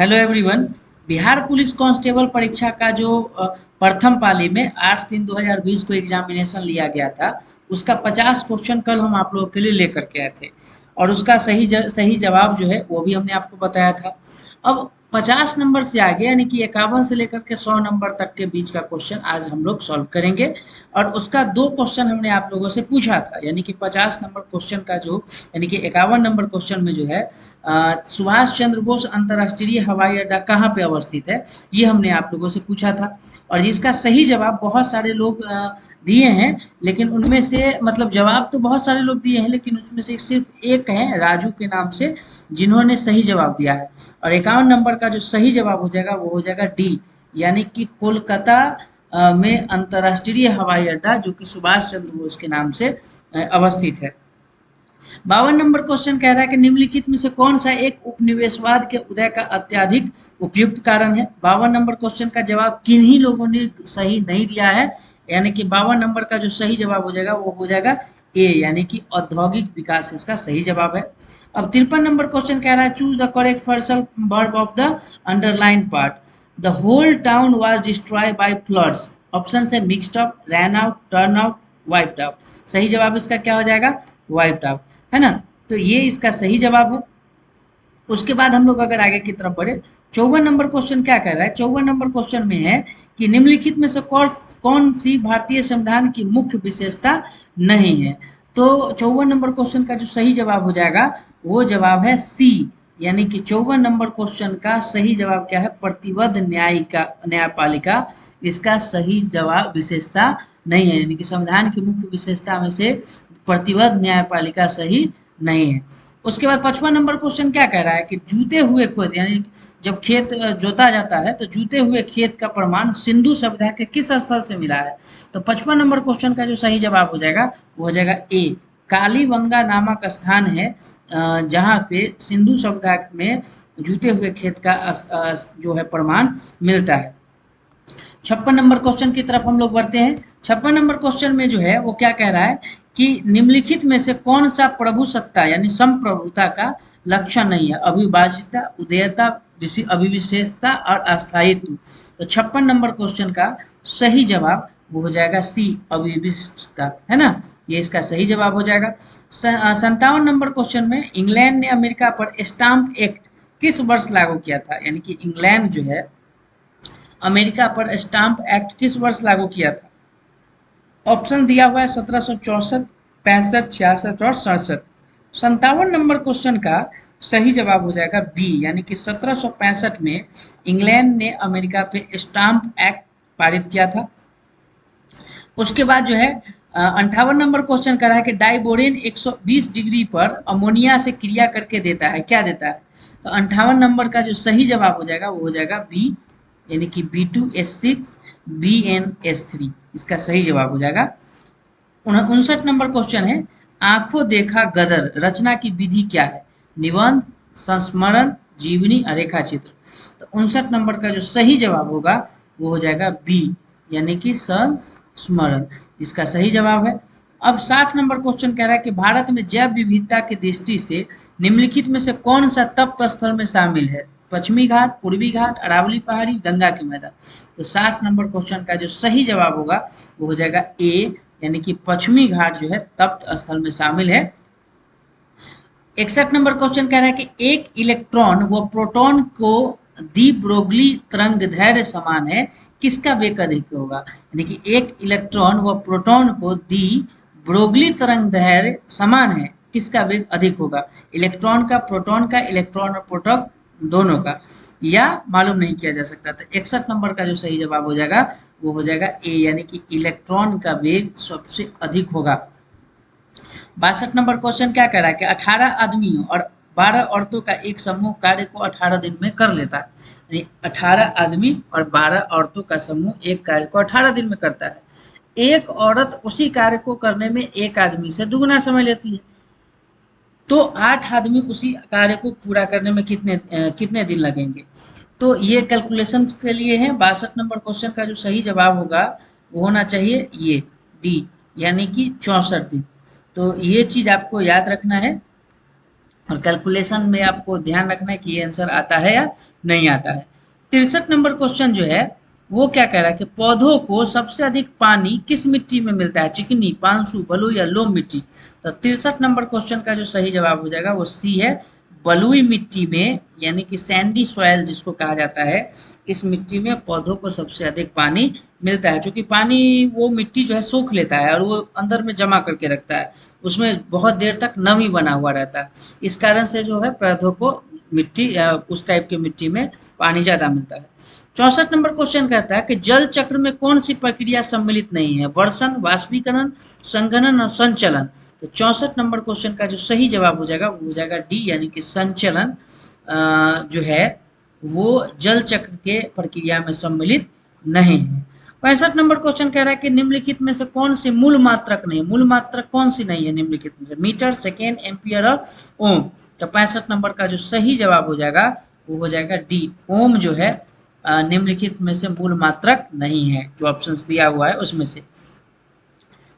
Hello everyone. Bihar police constable परीक्षा का जो प्रथम पाली में 8/3/2020 को एग्जामिनेशन लिया गया था, उसका 50 क्वेश्चन कल हम आप लोगों के लिए लेकर के आए थे और उसका सही जवाब जो है वो भी हमने आपको बताया था। अब 50 नंबर से आगे यानी कि 51 से लेकर के 100 नंबर तक के बीच का क्वेश्चन आज हम लोग सॉल्व करेंगे और उसका दो क्वेश्चन हमने आप लोगों से पूछा था, यानी कि 50 नंबर क्वेश्चन का जो यानी कि 51 नंबर क्वेश्चन में जो है सुभाष चंद्र बोस अंतर्राष्ट्रीय हवाई अड्डा कहाँ पे अवस्थित है, ये हमने आप लोगों से पूछा था और जिसका सही जवाब बहुत सारे लोग दिए हैं। लेकिन उनमें से मतलब जवाब तो बहुत सारे लोग दिए हैं, लेकिन उसमें से सिर्फ एक है राजू के नाम से जिन्होंने सही जवाब दिया है। और 51 नंबर का जो सही जवाब हो जाएगा वो हो जाएगा डी, यानी कि कोलकाता में अंतर्राष्ट्रीय हवाई अड्डा जो कि सुभाष चंद्र बोस के नाम से अवस्थित है। 52 नंबर क्वेश्चन कह रहा है कि निम्नलिखित में से कौन सा एक उपनिवेशवाद के उदय का अत्यधिक उपयुक्त कारण है। 52 नंबर क्वेश्चन का जवाब किन्हीं लोगों ने सही नहीं दिया है, यानी कि 52 नंबर का जो सही जवाब हो जाएगा वो हो जाएगा ए, यानी कि औद्योगिक विकास इसका सही जवाब है। अब 53 नंबर क्वेश्चन कह रहा है choose the correct person verb of the underline part. The whole town was destroy by floods. Option है mixed up, ran out, turn out, wiped out. सही जवाब इसका क्या हो जाएगा? वाइप्ड आउट, है ना। तो ये इसका सही जवाब है। उसके बाद हम लोग अगर आगे की तरफ बढ़े, 54 नंबर क्वेश्चन क्या कह रहा है? 54 नंबर क्वेश्चन में है कि निम्नलिखित में से कौन सी भारतीय संविधान की मुख्य विशेषता नहीं है। तो 54 नंबर क्वेश्चन का जो सही जवाब हो जाएगा वो जवाब है सी, यानी कि 54 नंबर क्वेश्चन का सही जवाब क्या है? प्रतिबद्ध न्यायिका न्यायपालिका इसका सही जवाब विशेषता नहीं है, यानी कि संविधान की मुख्य विशेषता में से प्रतिबद्ध न्यायपालिका सही नहीं है। उसके बाद 55 नंबर क्वेश्चन क्या कह रहा है कि जूते हुए खेत, यानी जब खेत जोता जाता है तो जूते हुए खेत का प्रमाण सिंधु सभ्यता के किस स्थल से मिला है। तो 55 नंबर क्वेश्चन का जो सही जवाब हो जाएगा वो हो जाएगा ए, कालीबंगा नामक स्थान है जहाँ पे सिंधु सभ्यता में जूते हुए खेत का जो है प्रमाण मिलता है। 56 नंबर क्वेश्चन की तरफ हम लोग बढ़ते हैं। 56 नंबर क्वेश्चन में जो है वो क्या कह रहा है कि निम्नलिखित में से कौन सा प्रभु सत्ता यानी संप्रभुता का लक्षण नहीं है? अविभाज्यता, उदयता, अविविशेषता और अस्थायित्व। तो 56 नंबर क्वेश्चन का सही जवाब वो हो जाएगा सी, अविविष्टता, है ना। ये इसका सही जवाब हो जाएगा। 57 नंबर क्वेश्चन में इंग्लैंड ने अमेरिका पर स्टाम्प एक्ट किस वर्ष लागू किया था? यानी कि इंग्लैंड जो है अमेरिका पर स्टाम्प एक्ट किस वर्ष लागू किया था? ऑप्शन दिया हुआ है 1764, 65, 66 और 67। 57 नंबर क्वेश्चन का सही जवाब हो जाएगा बी, यानी कि 1765 में इंग्लैंड ने अमेरिका पे स्टाम्प एक्ट पारित किया था। उसके बाद जो है 58 नंबर क्वेश्चन कर रहा है कि डाइबोरेन 120 डिग्री पर अमोनिया से क्रिया करके देता है, क्या देता है? तो 58 नंबर का जो सही जवाब हो जाएगा वो हो जाएगा बी, यानी कि B2S6 BnS3 इसका सही जवाब हो जाएगा। 59 नंबर क्वेश्चन है आंखों देखा गदर रचना की विधि क्या है? निबंध, संस्मरण, जीवनी, रेखा चित्र। तो 59 नंबर का जो सही जवाब होगा वो हो जाएगा बी, यानी कि संस्मरण इसका सही जवाब है। अब 60 नंबर क्वेश्चन कह रहा है कि भारत में जैव विविधता की दृष्टि से निम्नलिखित में से कौन सा तप्त स्थल में शामिल है? पश्चिमी घाट, पूर्वी घाट, अरावली पहाड़ी, गंगा के मैदान। तो 60 नंबर क्वेश्चन का जो सही जवाब होगा वो हो जाएगा ए, यानी कि पश्चिमी घाट जो है तप्त स्थल में शामिल है। 61 नंबर क्वेश्चन कह रहा है कि एक इलेक्ट्रॉन व प्रोटॉन को दी ब्रोगली तरंग दैर्ध्य समान है, किसका वेग अधिक होगा? यानी कि एक इलेक्ट्रॉन व प्रोटॉन को दी ब्रोगली तरंग दैर्ध्य समान है, किसका वेग अधिक होगा? इलेक्ट्रॉन का, प्रोटॉन का, इलेक्ट्रॉन और प्रोटॉन दोनों का, या मालूम नहीं किया जा सकता। तो 61 नंबर का जो सही जवाब हो जाएगा वो हो जाएगा ए, यानी कि इलेक्ट्रॉन का वेग सबसे अधिक होगा। 62 नंबर क्वेश्चन क्या कह रहा है कि 18 आदमियों और 12 औरतों का एक समूह कार्य को 18 दिन में कर लेता है, यानी 18 आदमी और 12 औरतों का समूह एक कार्य को 18 दिन में करता है। एक औरत उसी कार्य को करने में एक आदमी से दुगना समय लेती है, तो 8 आदमी उसी कार्य को पूरा करने में कितने दिन लगेंगे? तो ये कैलकुलेशन के लिए है। 62 नंबर क्वेश्चन का जो सही जवाब होगा वो होना चाहिए ये डी, यानी कि 64 दिन। तो ये चीज आपको याद रखना है। और कैलकुलेशन में आपको ध्यान रखना है कि ये आंसर आता है या नहीं आता है। 63 नंबर क्वेश्चन जो है वो क्या कह रहा है कि पौधों को सबसे अधिक पानी किस मिट्टी में मिलता है, चिकनी, पांसु, बलुई या लोम मिट्टी। तो 63 नंबर क्वेश्चन का जो सही जवाब हो जाएगा वो सी है, बलुई मिट्टी में, यानी कि सैंडी सॉयल जिसको कहा जाता है, इस मिट्टी में पौधों को सबसे अधिक पानी मिलता है। क्योंकि पानी वो मिट्टी जो है सोख लेता है और वो अंदर में जमा करके रखता है, उसमें बहुत देर तक नमी बना हुआ रहता है। इस कारण से जो है पौधों को मिट्टी या उस टाइप की मिट्टी में पानी ज़्यादा मिलता है। 64 नंबर क्वेश्चन कहता है कि जल चक्र में कौन सी प्रक्रिया सम्मिलित नहीं है, वर्षण, वाष्पीकरण, संघनन और संचलन। तो 64 नंबर क्वेश्चन का जो सही जवाब हो जाएगा वो हो जाएगा डी, यानी कि संचलन जो है वो जल चक्र के प्रक्रिया में सम्मिलित नहीं है। 65 नंबर क्वेश्चन कह रहा है कि निम्नलिखित में से कौन सी मूल मात्रक नहीं, मूल मात्रक कौन सी नहीं है निम्नलिखित में से, मीटर, सेकेंड, एम्पियर और ओम। तो 65 नंबर का जो सही जवाब हो जाएगा वो हो जाएगा डी, ओम जो है निम्नलिखित में से मूल मात्रक नहीं है, जो ऑप्शन दिया हुआ है उसमें से।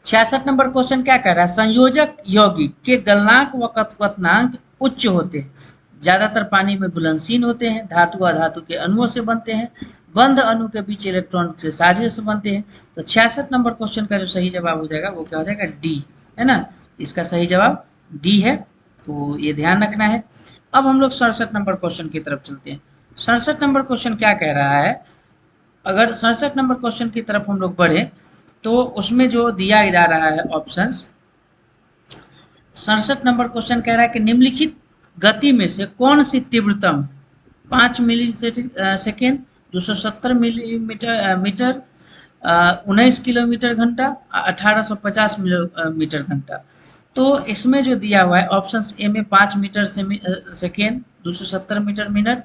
66 नंबर क्वेश्चन क्या कह रहा है, संयोजक यौगिक के गलनांक व क्वथनांक उच्च होते हैं, ज्यादातर पानी में घुलनशील होते हैं, धातु अधातु के अणुओं से बनते हैं, बंध अणु के बीच इलेक्ट्रॉन के साझे से बनते हैं। तो 66 नंबर क्वेश्चन का जो सही जवाब हो जाएगा वो क्या हो जाएगा, डी, है ना। इसका सही जवाब डी है, तो ये ध्यान रखना है। अब हम लोग 67 नंबर क्वेश्चन की तरफ चलते हैं। 67 नंबर क्वेश्चन क्या कह रहा है, अगर 67 नंबर क्वेश्चन की तरफ हम लोग बढ़े तो उसमें जो दिया जा रहा है ऑप्शंस, 67 नंबर क्वेश्चन कह रहा है कि निम्नलिखित गति में से कौन सी तीव्रतम, 5 मिली सेकेंड, 270 मिलीमीटर मीटर, 19 किलोमीटर घंटा, 1850 मीटर घंटा। तो इसमें जो दिया हुआ है ऑप्शन ए में 5 मीटर से सेकेंड, 270 मीटर मिनट।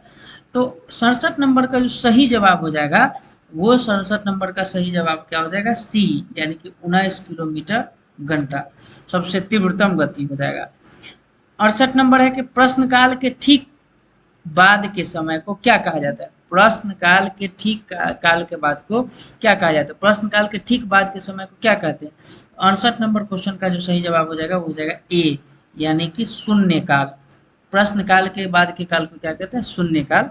तो 67 नंबर का जो सही जवाब हो जाएगा वो 67 नंबर का सही जवाब क्या हो जाएगा, सी, यानी कि 19 किलोमीटर घंटा सबसे तीव्रतम गति हो जाएगा। 68 नंबर है कि प्रश्नकाल के ठीक बाद के समय को क्या कहा जाता है, प्रश्न काल के ठीक काल के बाद को क्या कहा जाता है, प्रश्न काल के ठीक बाद के समय को क्या कहते हैं। 68 नंबर क्वेश्चन का जो सही जवाब हो जाएगा वो हो जाएगा ए, यानी कि शून्य काल। प्रश्न काल के बाद के काल को क्या कहते हैं, शून्य काल।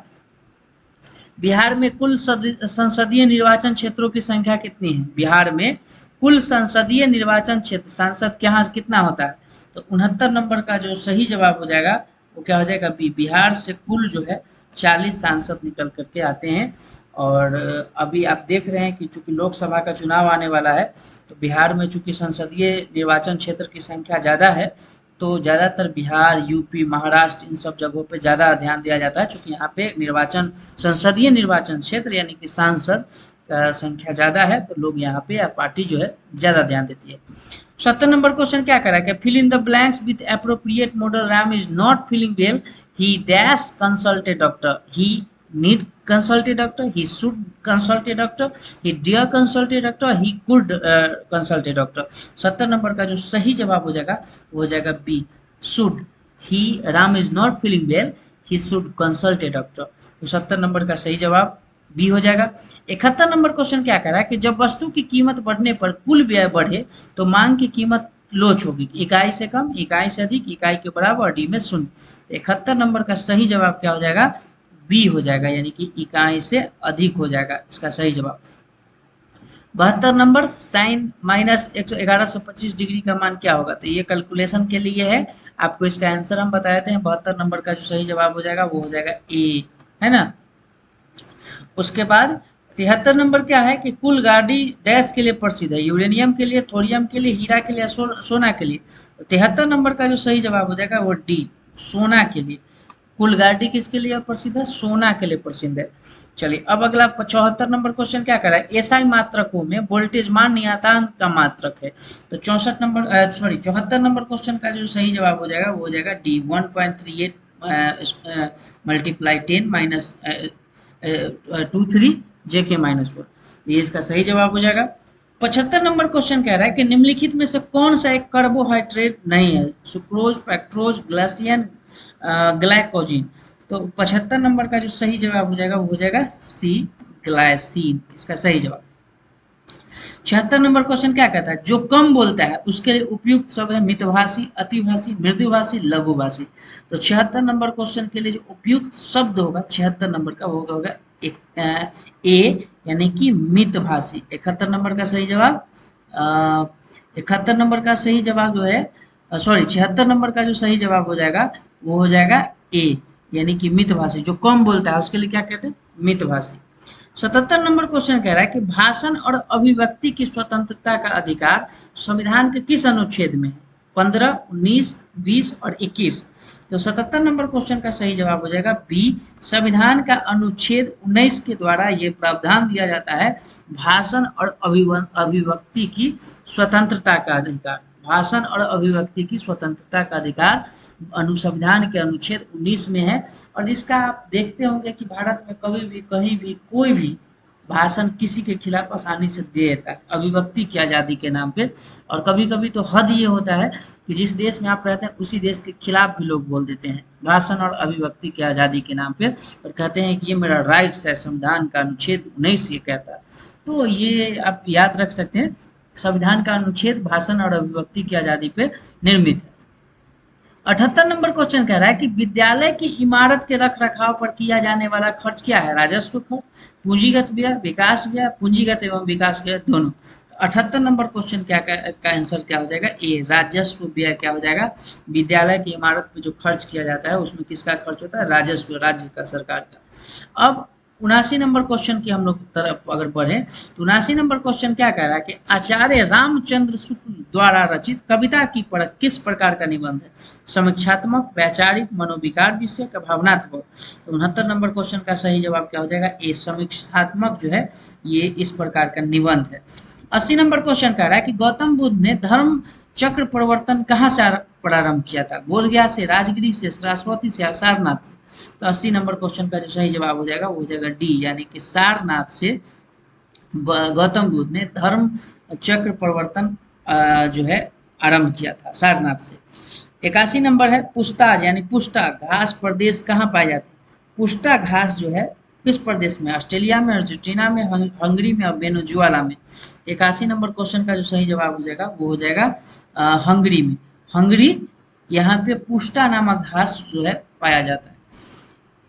बिहार में कुल संसदीय निर्वाचन क्षेत्रों की संख्या कितनी है, बिहार में कुल संसदीय निर्वाचन क्षेत्र, सांसद के यहाँ कितना होता है। तो 69 नंबर का जो सही जवाब हो जाएगा वो क्या हो जाएगा, बी, बिहार से कुल जो है 40 सांसद निकल करके आते हैं। और अभी आप देख रहे हैं कि चूंकि लोकसभा का चुनाव आने वाला है तो बिहार में चूंकि संसदीय निर्वाचन क्षेत्र की संख्या ज़्यादा है, तो ज़्यादातर बिहार, यूपी, महाराष्ट्र इन सब जगहों पे ज़्यादा ध्यान दिया जाता है, चूँकि यहाँ पे निर्वाचन, संसदीय निर्वाचन क्षेत्र यानी कि सांसद का संख्या ज़्यादा है, तो लोग यहाँ पे या पार्टी जो है ज़्यादा ध्यान देती है। 70 नंबर क्वेश्चन क्या कर रहा है कि fill in the blanks with appropriate modal Ram is not feeling well, he dash consult a doctor, he need consult a doctor, he should consult a doctor, he dare consult a doctor, he could consult a doctor। 70 number का जो सही जवाब हो जाएगा वो हो जाएगा B, should, he, Ram is not feeling well, he should consult a doctor. तो 70 नंबर का सही जवाब बी हो जाएगा। 71 नंबर क्वेश्चन क्या कह रहा है कि जब वस्तु की कीमत बढ़ने पर कुल व्यय बढ़े तो मांग की कीमत लोच होगी, इकाई से कम, इकाई से अधिक, इकाई के बराबर, डी में शून्य। 71 नंबर का सही जवाब क्या हो जाएगा, बी हो जाएगा, यानी कि इकाई से अधिक हो जाएगा इसका सही जवाब। 72 नंबर, साइन माइनस 1125 डिग्री का मान क्या होगा, तो ये कैलकुलेशन के लिए है, आपको इसका आंसर हम बता देते हैं। 72 नंबर का जो सही जवाब हो जाएगा वो हो जाएगा ए, है ना। उसके बाद 73 नंबर क्या है कि कुल गाड़ी डैश के लिए प्रसिद्ध है, यूरेनियम के लिए, थोरियम के लिए, हीरा के लिए, सोना के लिए। 73 नंबर का जो सही जवाब हो जाएगा वो डी, सोना के लिए। कुल गाड़ी किसके लिए प्रसिद्ध है, सोना के लिए प्रसिद्ध है। चलिए अब अगला 74 नंबर क्वेश्चन क्या कर रहा है, एसआई मात्रकों में वोल्टेज मान नियतांक का मात्रक है। तो 74 नंबर क्वेश्चन का जो सही जवाब हो जाएगा वो हो जाएगा डी, 1.38 मल्टीप्लाई 10 माइनस 23 जे के माइनस 4, ये इसका सही जवाब हो जाएगा। 75 नंबर क्वेश्चन कह रहा है कि निम्नलिखित में से कौन सा एक कार्बोहाइड्रेट नहीं है, सुक्रोज, फ्रैक्टोज, ग्लाइसिन, ग्लाइकोजिन। तो 75 नंबर का जो सही जवाब हो जाएगा वो हो जाएगा सी, ग्लाइसिन, इसका सही जवाब। 76 नंबर क्वेश्चन क्या कहता है, जो कम बोलता है उसके लिए उपयुक्त शब्द है मितभाषी, अतिभाषी, मृदुभाषी, लघुभाषी। तो 76 नंबर क्वेश्चन के लिए जो उपयुक्त शब्द होगा 76 नंबर का वो होगा एक ए यानी कि मितभाषी। 71 नंबर का सही जवाब 71 नंबर का सही जवाब जो है सॉरी 76 नंबर का जो सही जवाब हो जाएगा वो हो जाएगा ए यानी कि मितभाषी। जो कम बोलता है उसके लिए क्या कहते हैं, मितभाषी। 77 नंबर क्वेश्चन कह रहा है कि भाषण और अभिव्यक्ति की स्वतंत्रता का अधिकार संविधान के किस अनुच्छेद में है, 15, 19, 20 और 21। तो 77 नंबर क्वेश्चन का सही जवाब हो जाएगा बी, संविधान का अनुच्छेद 19 के द्वारा ये प्रावधान दिया जाता है भाषण और अभिव्यक्ति की स्वतंत्रता का अधिकार। भाषण और अभिव्यक्ति की स्वतंत्रता का अधिकार संविधान के अनुच्छेद 19 में है। और जिसका आप देखते होंगे कि भारत में कभी भी कहीं भी कोई भी भाषण किसी के खिलाफ आसानी से दे देता है अभिव्यक्ति की आज़ादी के नाम पे। और कभी कभी तो हद ये होता है कि जिस देश में आप रहते हैं उसी देश के खिलाफ भी लोग बोल देते हैं भाषण और अभिव्यक्ति की आज़ादी के नाम पे और कहते हैं कि ये मेरा राइट्स है, संविधान का अनुच्छेद 19 ये कहता है। तो ये आप याद रख सकते हैं, संविधान का अनुच्छेद भाषण और अभिव्यक्ति की आज़ादी पे निर्मित है। 78 नंबर क्वेश्चन कह रहा है कि विद्यालय की इमारत के रख रखाव पर किया जाने वाला खर्च क्या है, राजस्व खर्च, पूंजीगत व्यय, विकास व्यय, पूंजीगत एवं विकास व्यय दोनों। 78 नंबर क्वेश्चन क्या का आंसर क्या हो जाएगा, ए राजस्व व्यय क्या हो जाएगा। विद्यालय की इमारत में जो खर्च किया जाता है उसमें किसका खर्च होता है, राजस्व, राज्य का, सरकार का। अब 79 नंबर क्वेश्चन की हम लोग तरफ अगर बढ़े तो 79 नंबर क्वेश्चन क्या कह रहा है कि आचार्य रामचंद्र शुक्ल द्वारा रचित कविता की परख किस प्रकार का निबंध है, समीक्षात्मक, वैचारिक, मनोविकार विषय का, भावनात्मक। तो 69 नंबर क्वेश्चन का सही जवाब क्या हो जाएगा, ए समीक्षात्मक जो है ये इस प्रकार का निबंध है। 80 नंबर क्वेश्चन कह रहा है कि गौतम बुद्ध ने धर्म चक्र परिवर्तन कहाँ से प्रारंभ किया था, बोधगया से, राजगिरी से, सरस्वती से, सारनाथ से। तो 80 नंबर क्वेश्चन का जो सही जवाब हो जाएगा वो हो जाएगा डी यानी कि सारनाथ से गौतम बुद्ध ने धर्म चक्र परिवर्तन जो है आरंभ किया था, सारनाथ से। 81 नंबर है पुस्ताज यानी पुष्टा घास प्रदेश कहाँ पाए जाते हैं, पुष्टा घास जो है किस प्रदेश में, ऑस्ट्रेलिया में, अर्जेंटीना में, हंगरी में और वेनेजुएला में। 81 नंबर क्वेश्चन का जो सही जवाब हो जाएगा वो हो जाएगा हंगरी में। हंगरी यहाँ पे पुष्टा नामक घास जो है पाया जाता है।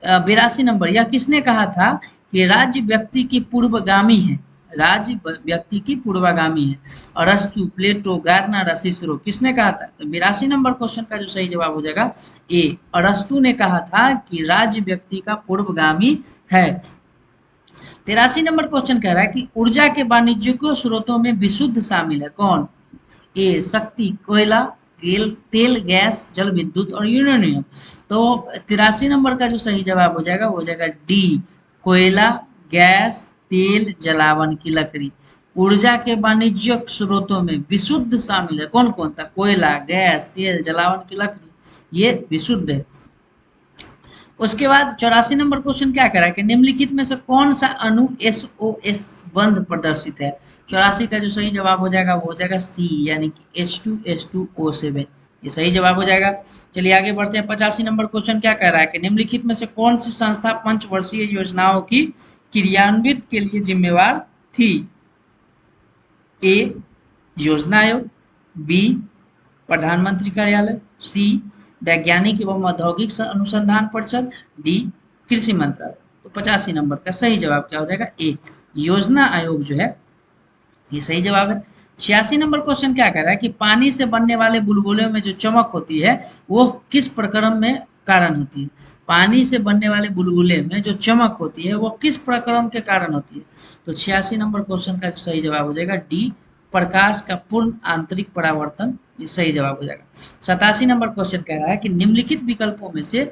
82 नंबर, यह किसने कहा था कि राज्य व्यक्ति की पूर्वगामी है, राज्य व्यक्ति की पूर्वगामी है। अरस्तु, प्लेटो, गार्नर, सिसरो किसने कहा था। तो 82 नंबर क्वेश्चन का जो सही जवाब हो जाएगा ए अरस्तु ने कहा था कि राज्य व्यक्ति का पूर्वगामी है। 83 नंबर क्वेश्चन कह रहा है कि ऊर्जा के वाणिज्यिक स्रोतों में विशुद्ध शामिल है कौन, ए शक्ति, कोयला, तेल, गैस, जल विद्युत और यूरेनियम। तो 83 नंबर का जो सही जवाब हो जाएगा वो हो जाएगा डी कोयला, गैस, तेल, जलावन की लकड़ी। ऊर्जा के वाणिज्यिक स्रोतों में विशुद्ध शामिल है कौन कौन था, कोयला, गैस, तेल, जलावन की लकड़ी, ये विशुद्ध है। उसके बाद 84 नंबर क्वेश्चन क्या कह रहा है कि निम्नलिखित में से कौन सा अणु SOS बंध प्रदर्शित है। 84 का जो सही जवाब हो जाएगा वो हो जाएगा सी यानी कि H2SO7, ये सही जवाब हो जाएगा। चलिए आगे बढ़ते हैं। 85 नंबर क्वेश्चन क्या कह रहा है कि निम्नलिखित में से कौन सी संस्था पंचवर्षीय योजनाओं की क्रियान्वित के लिए जिम्मेवार थी, ए योजना आयोग, बी प्रधानमंत्री कार्यालय, सी वैज्ञानिक एवं औद्योगिक अनुसंधान परिषद, डी कृषि मंत्रालय। तो 85 नंबर का सही जवाब क्या हो जाएगा, ए योजना आयोग जो है ये सही जवाब है। 86 नंबर क्वेश्चन क्या कह रहा है कि पानी से बनने वाले बुलबुले में जो चमक होती है वो किस प्रक्रम में कारण होती है, पानी से बनने वाले बुलबुले में जो चमक होती है वो किस प्रक्रम के कारण होती है। तो 86 नंबर क्वेश्चन का सही जवाब हो जाएगा डी प्रकाश का पूर्ण आंतरिक परावर्तन, ये सही जवाब हो जाएगा। 87 नंबर क्वेश्चन कह रहा है कि निम्नलिखित विकल्पों में से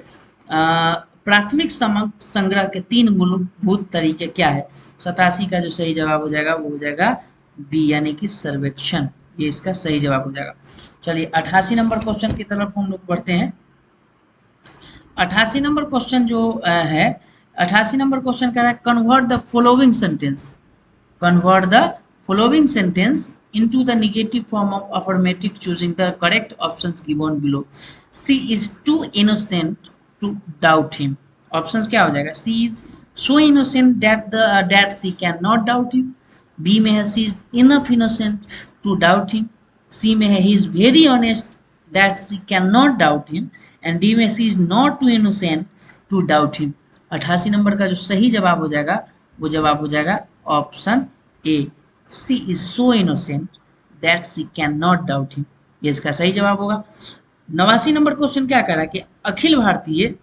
प्राथमिक संग्रह के 3 मूलभूत तरीके क्या है। 87 का जो सही जवाब हो जाएगा वो हो जाएगा बी यानी कि सर्वेक्षण, ये इसका सही जवाब हो जाएगा। चलिए 88 नंबर क्वेश्चन की तरफ हम लोग बढ़ते हैं। 88 नंबर क्वेश्चन जो है 88 नंबर क्वेश्चन कह रहा है convert the following sentence, convert the following sentence into the negative form of affirmative choosing the correct options given below. She is too innocent to doubt him. Options क्या हो जाएगा, she is so innocent that she cannot doubt him, B में है she is enough innocent to doubt him, C में है he is very honest that she can not doubt and, D डी में she is not too innocent to doubt him. 88 number का जो सही जवाब हो जाएगा वो जवाब हो जाएगा option A, she is so innocent that she can not doubt him, ये इसका सही जवाब होगा। 89 नंबर क्वेश्चन क्या कह रहा है कि अखिल भारतीय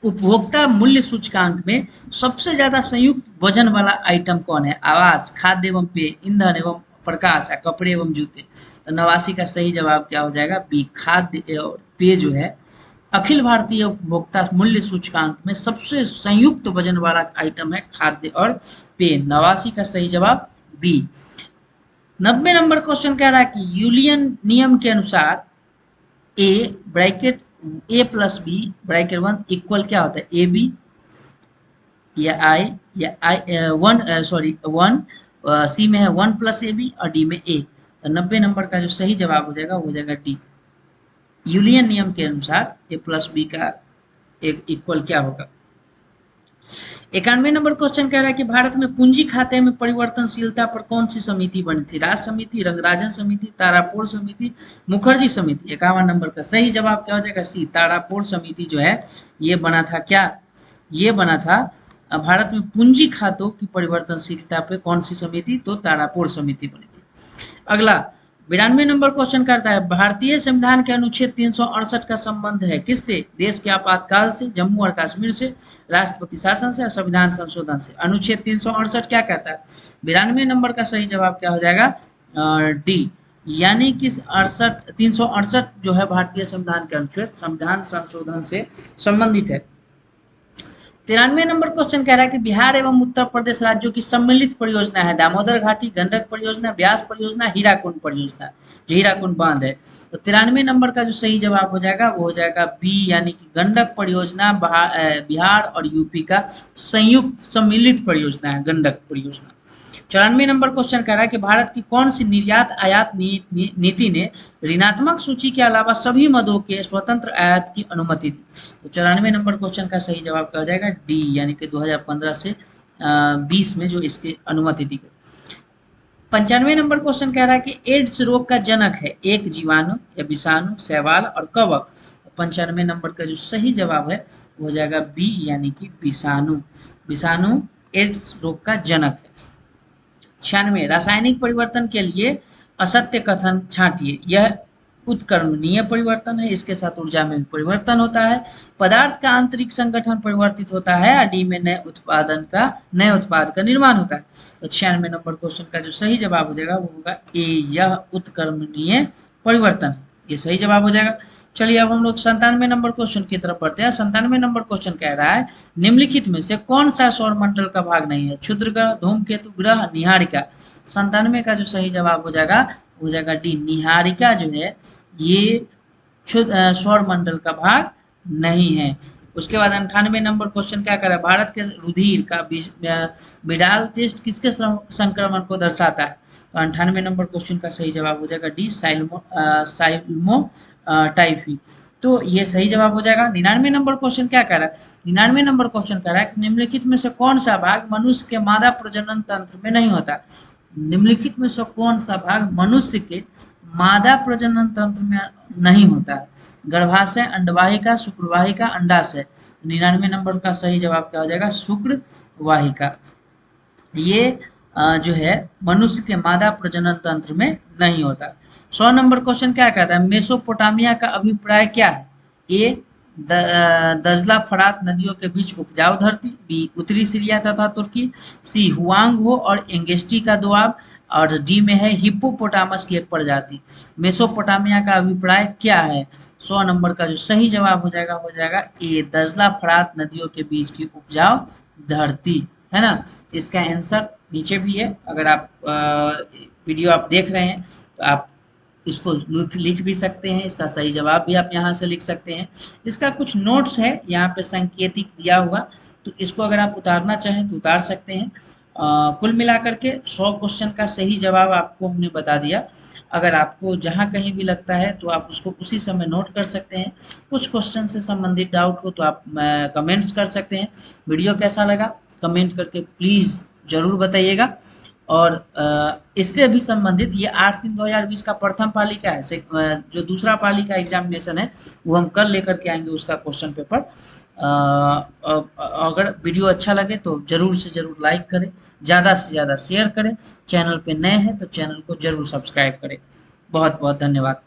उपभोक्ता मूल्य सूचकांक में सबसे ज्यादा संयुक्त वजन वाला आइटम कौन है? आवास, खाद्य एवं पेय, ईंधन एवं प्रकाश या कपड़े एवं जूते। तो 89 का सही जवाब क्या हो जाएगा? बी, खाद्य और पेय जो है अखिल भारतीय उपभोक्ता मूल्य सूचकांक में सबसे संयुक्त वजन वाला आइटम है खाद्य और पेय। 89 का सही जवाब बी। 90 नंबर क्वेश्चन कह रहा है कि यूलियन नियम के अनुसार A bracket A plus B bracket 1 equal क्या होता है? ए बी या आई वन, सॉरी 1, सी में है 1 प्लस ए बी और डी में ए। तो 90 नंबर का जो सही जवाब हो जाएगा वो हो जाएगा डी, यूलियन नियम के अनुसार ए प्लस बी का एक इक्वल क्या होगा? 91 नंबर क्वेश्चन कह रहा है कि भारत में पूंजी खाते में परिवर्तनशीलता पर कौन सी समिति बनी थी? राज समिति, रंगराजन समिति, तारापुर समिति, मुखर्जी समिति। 51 नंबर का सही जवाब क्या हो जाएगा? सी, तारापुर समिति जो है ये बना था क्या? ये बना था भारत में पूंजी खातों की परिवर्तनशीलता पे कौन सी समिति? तो तारापुर समिति बनी थी। अगला 92 नंबर क्वेश्चन करता है भारतीय संविधान के अनुच्छेद 368 का संबंध है किससे? देश के आपातकाल से, जम्मू और कश्मीर से, राष्ट्रपति शासन से, संविधान संशोधन से। अनुच्छेद 368 क्या कहता है? 92 नंबर का सही जवाब क्या हो जाएगा? डी, यानी कि 368 जो है भारतीय संविधान के अनुच्छेद संविधान संशोधन से संबंधित है। 93 नंबर क्वेश्चन कह रहा है कि बिहार एवं उत्तर प्रदेश राज्यों की सम्मिलित परियोजना है दामोदर घाटी, गंडक परियोजना, ब्यास परियोजना, हीराकुंड परियोजना, जो हीराकुंड बांध है। तो 93 नंबर का जो सही जवाब हो जाएगा वो हो जाएगा बी, यानी कि गंडक परियोजना बिहार और यूपी का संयुक्त सम्मिलित परियोजना है गंडक परियोजना। 94 नंबर क्वेश्चन कह रहा है कि भारत की कौन सी निर्यात आयात नीति ने ऋणात्मक सूची के अलावा सभी मदों के स्वतंत्र आयात की अनुमति दी? तो 94 नंबर क्वेश्चन का सही जवाब क्या हो जाएगा? डी, यानी कि 2015 से 20 में जो इसकी अनुमति दी गई। 95 नंबर क्वेश्चन कह रहा है कि एड्स रोग का जनक है एक जीवाणु या विषाणु, शैवाल और कवक। 95 नंबर का जो सही जवाब है वो हो जाएगा बी, यानी कि विषाणु। विषाणु एड्स रोग का जनक है। 96 रासायनिक परिवर्तन के लिए असत्य कथन छांटिए। यह उत्क्रमणीय परिवर्तन है, इसके साथ ऊर्जा में परिवर्तन होता है, पदार्थ का आंतरिक संगठन परिवर्तित होता है, डी में नए उत्पाद का निर्माण होता है। तो 96 नंबर क्वेश्चन का जो सही जवाब हो जाएगा वो होगा ए, यह उत्क्रमणीय परिवर्तन, ये सही जवाब हो जाएगा। चलिए अब हम लोग 97 नंबर क्वेश्चन की तरफ बढ़ते हैं। 97 नंबर क्वेश्चन कह रहा है निम्नलिखित में से कौन सा सौर मंडल का भाग नहीं है? क्षुद्र ग्रह, धूमकेतु ग्रह, निहारिका। 97 का जो सही जवाब हो जाएगा डी, निहारिका जो है ये सौर मंडल का भाग नहीं है। उसके बाद 98 नंबर क्वेश्चन क्या कर रहा है? भारत के रुधिर का विडाल टेस्ट किसके संक्रमण को दर्शाता है? तो 98 नंबर क्वेश्चन का सही जवाब हो जाएगा डी, साइल्मो टाइफी। तो ये सही जवाब हो जाएगा। 99 नंबर क्वेश्चन क्या कह रहा है? 99 नंबर क्वेश्चन कह रहा है कि निम्नलिखित में से कौन सा भाग मनुष्य के मादा प्रजनन तंत्र में नहीं होता? निम्नलिखित में से कौन सा भाग मनुष्य के मादा प्रजनन तंत्र में नहीं होता है? गर्भाशय, अंडवाहिका, शुक्रवाहिका, अंडाशय। 99 नंबर का सही जवाब क्या हो जाएगा? शुक्रवाहिका। ये जो है मनुष्य के मादा प्रजनन तंत्र में नहीं होता। 100 नंबर क्वेश्चन क्या कहता है? मेसोपोटामिया का अभिप्राय क्या है? ए, दजला फरात नदियों के बीच उपजाऊ धरती, बी, उत्तरी सीरिया तथा तुर्की, सी, हुआंगहो और एंगेस्टी का दोआब, और डी में है हिप्पोपोटामस की एक प्रजाति। मेसोपोटामिया का अभिप्राय क्या है? 100 नंबर का जो सही जवाब हो जाएगा ए, दजला फरात नदियों के बीच की उपजाऊ धरती, है ना। इसका आंसर नीचे भी है, अगर आप वीडियो आप देख रहे हैं तो आप इसको लिख भी सकते हैं, इसका सही जवाब भी आप यहाँ से लिख सकते हैं। इसका कुछ नोट्स है यहाँ पे संकेतिक दिया हुआ, तो इसको अगर आप उतारना चाहें तो उतार सकते हैं। कुल मिलाकर के 100 क्वेश्चन का सही जवाब आपको हमने बता दिया। अगर आपको जहाँ कहीं भी लगता है तो आप उसको उसी समय नोट कर सकते हैं। कुछ क्वेश्चन से संबंधित डाउट हो तो आप कमेंट्स कर सकते हैं। वीडियो कैसा लगा कमेंट करके प्लीज़ ज़रूर बताइएगा। और इससे भी संबंधित ये 8/3/2020 का प्रथम पाली का है, जो दूसरा पाली का एग्जामिनेशन है वो हम कल लेकर के आएंगे उसका क्वेश्चन पेपर। अगर वीडियो अच्छा लगे तो जरूर से जरूर लाइक करें, ज़्यादा से ज़्यादा शेयर करें, चैनल पे नए हैं तो चैनल को जरूर सब्सक्राइब करें। बहुत बहुत धन्यवाद।